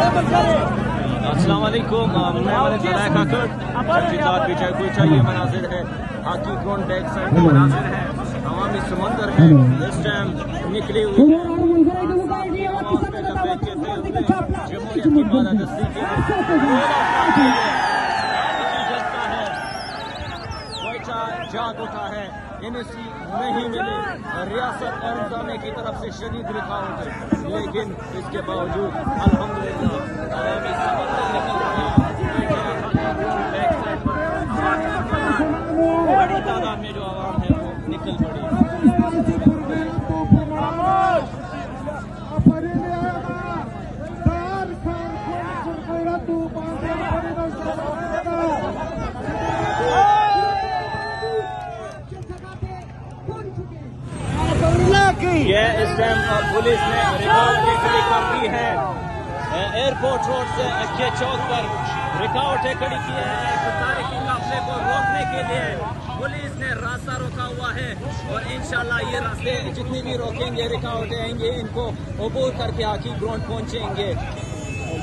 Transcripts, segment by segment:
अस्सलाम वालेकुम। पीछे कोयचा ये मनाजिर है, हाकी ग्राउंड बैक साइड का मनाजिर है, अवामी समंदर है। इस टाइम निकली हुई जाग उठा है। एनएससी नहीं मिले, रियासत और इंतजामिया की तरफ से शदीद रुकावट है, लेकिन इसके बावजूद अल्हम्दुलिल्लाह अवामी समंदर निकल पड़ा। बड़ी तादाद में जो आवाम है वो निकल पड़ी। ये इस टाइम पुलिस ने रिकॉर्ड खड़ी कर दी है। एयरपोर्ट रोड से अच्छे चौक पर रिकॉर्ड खड़ी की है। तारीखी काफिले को रोकने के लिए पुलिस ने रास्ता रोका हुआ है और इंशाल्लाह ये रास्ते जितनी भी रोकेंगे रुकावटें आएंगे, इनको अबूर करके हाकी ग्राउंड पहुंचेंगे।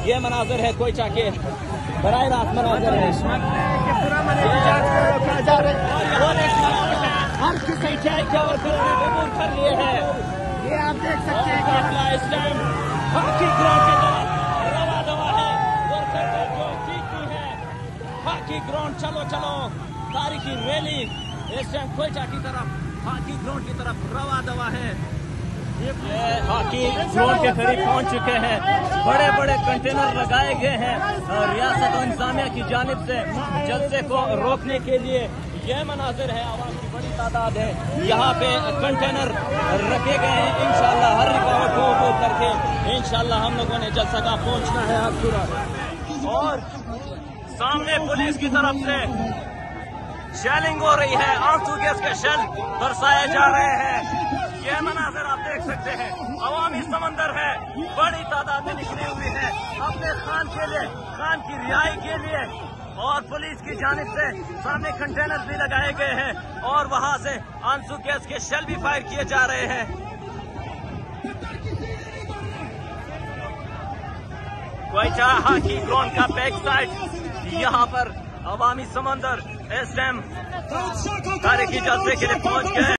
ये मनाजर है कोयचा के बराह रास्त मनाजर है। हर किसी अबूर कर लिए है। ये आप देख सकते हैं कि इस टाइम हाकी ग्राउंड की तरफ रवा दवा है। वर्कर जो जीतती है हाकी ग्राउंड, चलो चलो तारीखी रैली इस टाइम कोयचा की तरफ हाकी ग्राउंड की तरफ रवा दवा है। हाकी ग्राउंड के करीब पहुंच चुके हैं। बड़े बड़े कंटेनर लगाए गए हैं और रियासत और इंतजामिया की जानिब से जलसे को रोकने के लिए यह मनाजिर है। आवाम की बड़ी तादाद है, यहाँ पे कंटेनर रखे गए हैं। इंशाल्लाह हर रुकावट को अबूर करके इंशाल्लाह हम लोगों ने जलसा का पहुंचना है पूरा। और सामने पुलिस की तरफ से शेलिंग हो रही है, आंसू गैस के शेल बरसाए जा रहे हैं। यह मनाजिर आप देख सकते हैं, अवामी समंदर है, बड़ी तादाद में निकली हुई है अपने खान के लिए, खान की रिहाई के लिए। और पुलिस की जानिब से सामने कंटेनर भी लगाए गए हैं और वहां से आंसू गैस के शेल भी फायर किए जा रहे हैं। कोयचा हाकी ग्राउंड का बैक साइड, यहाँ पर अवामी समंदर इस टाइम तारीखी जलसे के लिए पहुंच गए।